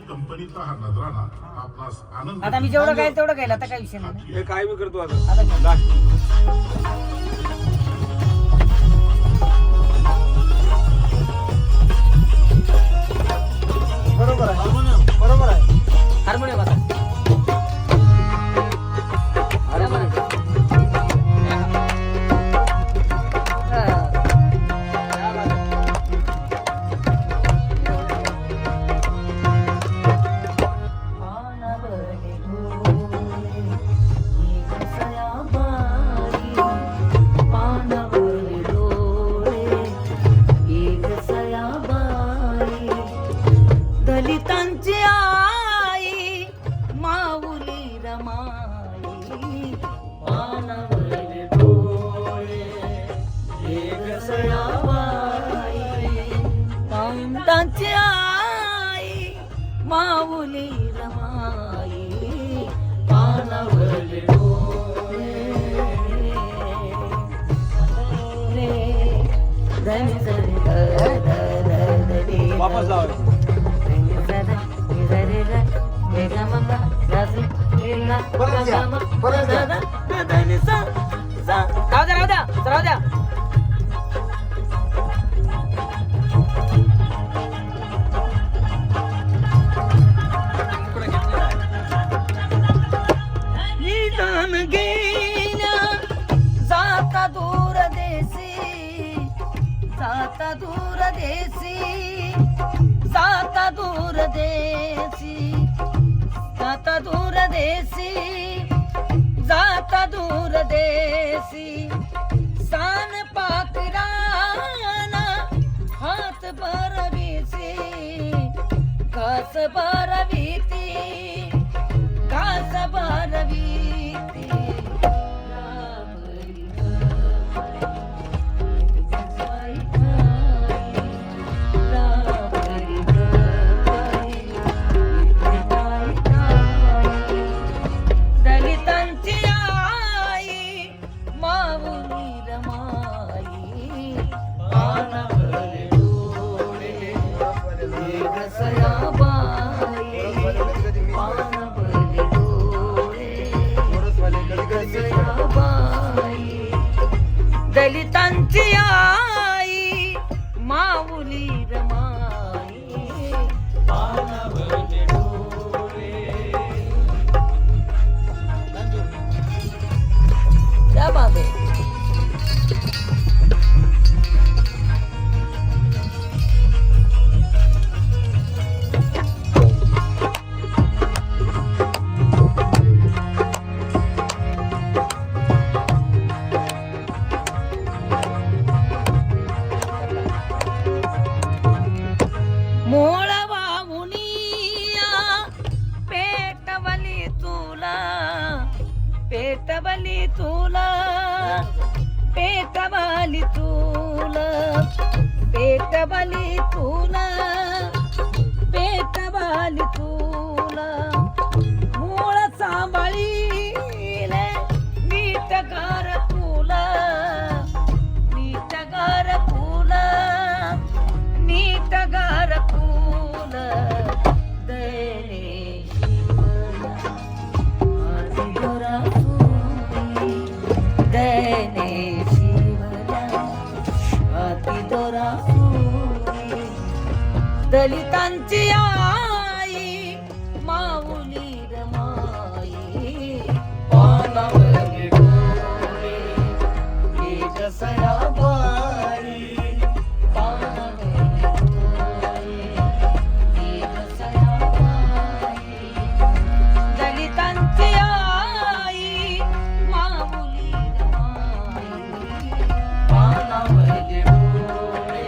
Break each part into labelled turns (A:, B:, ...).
A: कंपनीचा हा नजराणा आपणास आनंद
B: आता मी जेवढं काय तेवढं गायला, आता काय विषय नाही.
C: हे काय मी करतो आता
B: आता
C: लास्ट
D: बरोबर आहे, बरोबर आहे.
B: हार्मोनियम आता दलितांची आई माऊली रमाई, पानावरले डोळे एक सयाबाई. दलितांची आई माऊली रमाई, पानावरले डोळे धनी धनी
C: वापस लावायचं
B: राहू द्या. निदान गेल्या जाता दूर देशी, जाता दूर देशी, जाता दूर देशी, जाता दूर देशी, जाता दूर देशी. सान पाकराना हात बरवीसी, घास बरवीती, घास बरवीती. दलितांची आई माऊली रमाई, पानावरले डोळे एक सयाबाई, पानावरले डोळे एक सयाबाई. दलितांची आई माऊली रमाई, पानावरले डोळे. क्या बात है. मोळ वाहुनिया पेटवली तुला, पेटवली तुला, पेटवली तुला, पेटवली तुला, पेटवली तुला. मूळ सांभाळीले नीट घर तुला, नीट घर तुला, नीट घर तुला. देणे शिवला आधी गोरा फुली, देणे शिवला आधी गोरा फुली. दलितांची आई माऊली रमाई, पानावरले डोळे एक सयाबाई, पानावरले डोळे एक सयाबाई. दलितांची आई माऊली रमाई, पानावरले डोळे.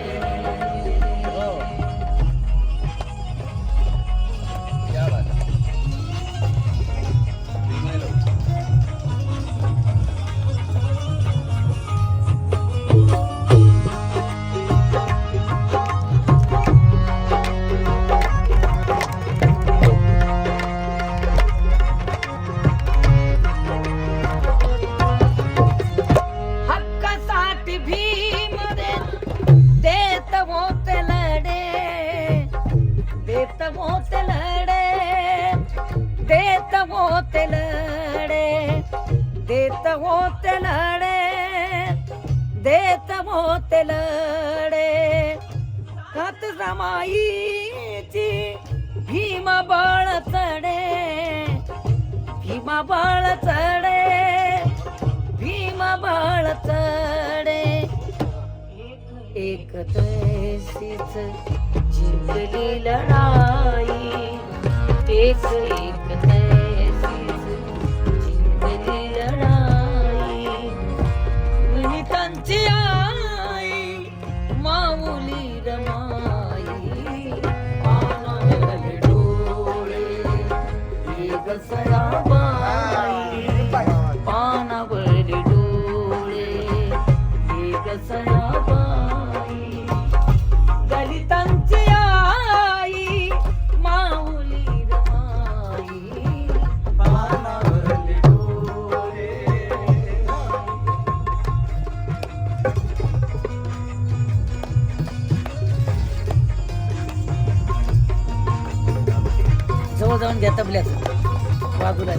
B: होते लढे देत होते लढे देत होते लढे देत होते लढे कात रमाईची भीम बळ चढे भीम बळ चढे भीम बळ चढे एक तैसीच जिंकली लढाई एक तैसीच जिंकली लढाई गणितांची आई माऊली रमाई पानावर डोळे एक सराबाई पानावर डोळे एक सराबाई दलितांची आई माऊली रमाई पानावर डोळे जवळ जाऊन घ्या तबल्याचं बाजूला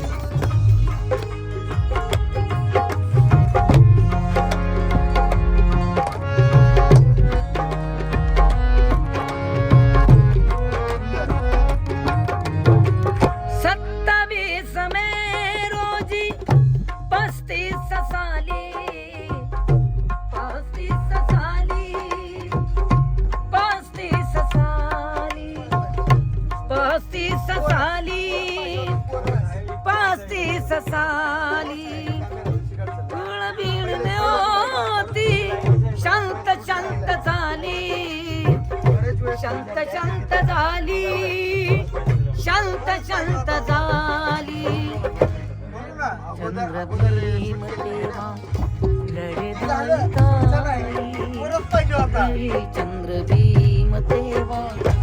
B: साली कुळबीडने होती शांत शांत झाली शांत शांत झाली शांत शांत झाली चंद्रभीम तेव्हा लढे चंद्रभीम तेव्हा